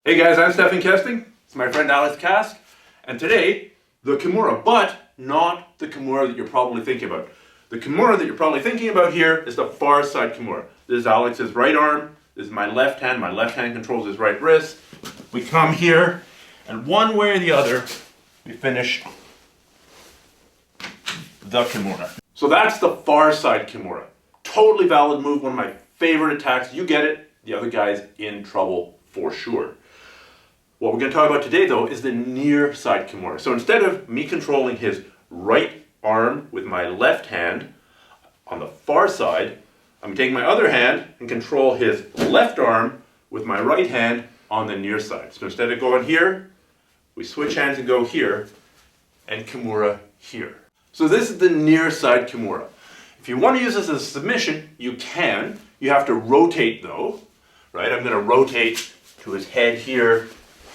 Hey guys, I'm Stefan Kesting. It's my friend Alex Kask. And today, the Kimura, but not the Kimura that you're probably thinking about. The Kimura that you're probably thinking about here is the far side Kimura. This is Alex's right arm. This is my left hand. My left hand controls his right wrist. We come here, and one way or the other, we finish the Kimura. So that's the far side Kimura. Totally valid move, one of my favorite attacks. You get it, the other guy's in trouble for sure. What we're going to talk about today, though, is the near side Kimura. So instead of me controlling his right arm with my left hand on the far side, I'm taking my other hand and control his left arm with my right hand on the near side. So instead of going here, we switch hands and go here, and Kimura here. So this is the near side Kimura. If you want to use this as a submission, you can. You have to rotate though, right? I'm going to rotate to his head here.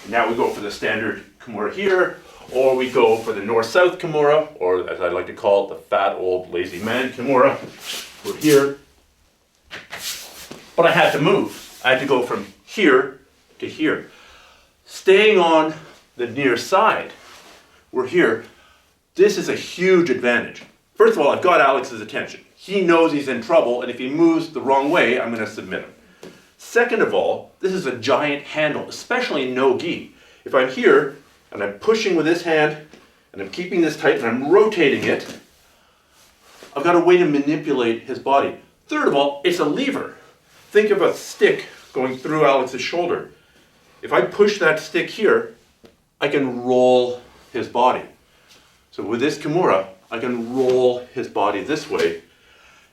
Now we go for the standard Kimura here, or we go for the north-south Kimura, or as I like to call it, the fat old lazy man Kimura. We're here. But I had to move. I had to go from here to here. Staying on the near side, we're here. This is a huge advantage. First of all, I've got Alex's attention. He knows he's in trouble, and if he moves the wrong way, I'm going to submit him. Second of all, this is a giant handle, especially in no-gi. If I'm here, and I'm pushing with this hand, and I'm keeping this tight, and I'm rotating it, I've got a way to manipulate his body. Third of all, it's a lever. Think of a stick going through Alex's shoulder. If I push that stick here, I can roll his body. So with this Kimura, I can roll his body this way,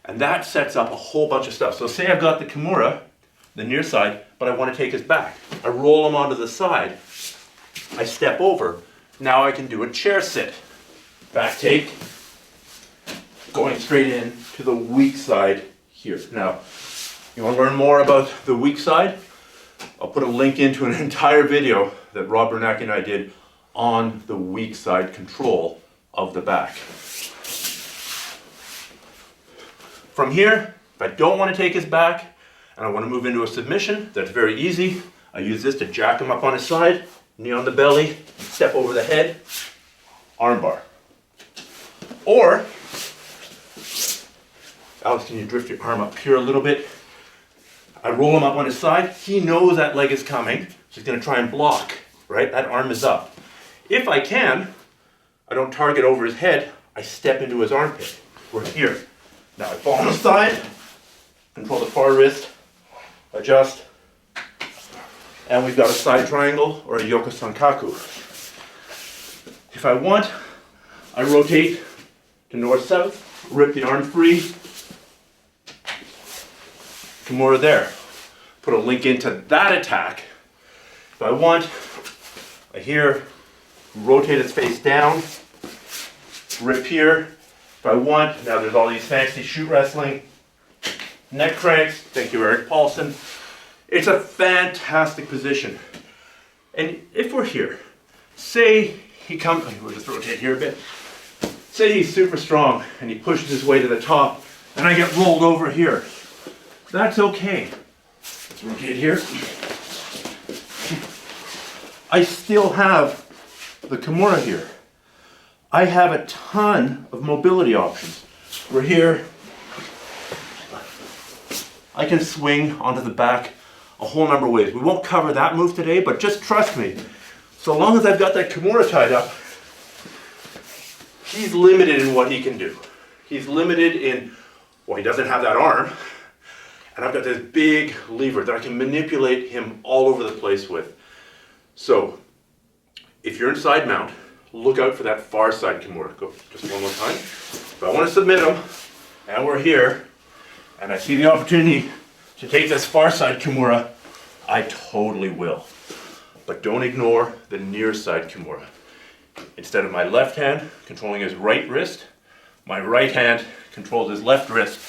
and that sets up a whole bunch of stuff. So say I've got the Kimura, the near side, but I want to take his back. I roll him onto the side, I step over. Now I can do a chair sit. Back take, going straight in to the weak side here. Now, you want to learn more about the weak side? I'll put a link into an entire video that Rob Bernacki and I did on the weak side control of the back. From here, if I don't want to take his back and I want to move into a submission, that's very easy. I use this to jack him up on his side, knee on the belly, step over the head, armbar. Or, Alex, can you drift your arm up here a little bit? I roll him up on his side. He knows that leg is coming, so he's going to try and block, right? That arm is up. If I can, I don't target over his head, I step into his armpit. We're here. Now I fall on the side, control the far wrist, adjust, and we've got a side triangle or a Yoko Sankaku. If I want, I rotate to north-south, rip the arm free, Kimura there. Put a link into that attack. If I want, I here, rotate its face down, rip here. If I want, now there's all these fancy shoot wrestling, neck cranks, thank you Eric Paulson. It's a fantastic position. And if we're here, say he comes, we'll just rotate here a bit. Say he's super strong and he pushes his way to the top and I get rolled over here. That's okay. Let's rotate here. I still have the Kimura here. I have a ton of mobility options. We're here. I can swing onto the back a whole number of ways. We won't cover that move today, but just trust me. So long as I've got that Kimura tied up, he's limited in what he can do. He's limited in, well, he doesn't have that arm. And I've got this big lever that I can manipulate him all over the place with. So, if you're in side mount, look out for that far side Kimura. Go just one more time. If I want to submit him, and we're here, and I see the opportunity to take this far side Kimura, I totally will. But don't ignore the near side Kimura. Instead of my left hand controlling his right wrist, my right hand controls his left wrist,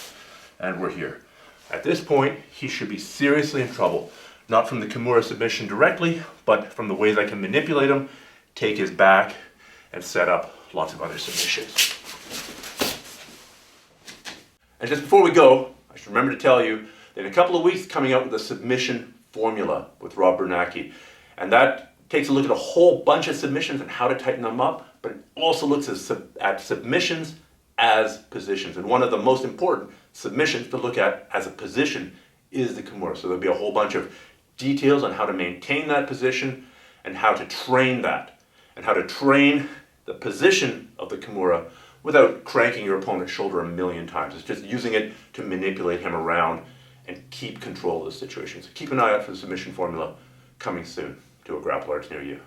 and we're here. At this point, he should be seriously in trouble. Not from the Kimura submission directly, but from the ways I can manipulate him, take his back, and set up lots of other submissions. And just before we go, I should remember to tell you that in a couple of weeks coming out with a submission formula with Rob Bernacki. And that takes a look at a whole bunch of submissions and how to tighten them up, but it also looks at submissions as positions. And one of the most important submissions to look at as a position is the Kimura. So there'll be a whole bunch of details on how to maintain that position and how to train that, and how to train the position of the Kimura without cranking your opponent's shoulder a million times. It's just using it to manipulate him around and keep control of the situation. So keep an eye out for the submission formula coming soon to a grappler near you.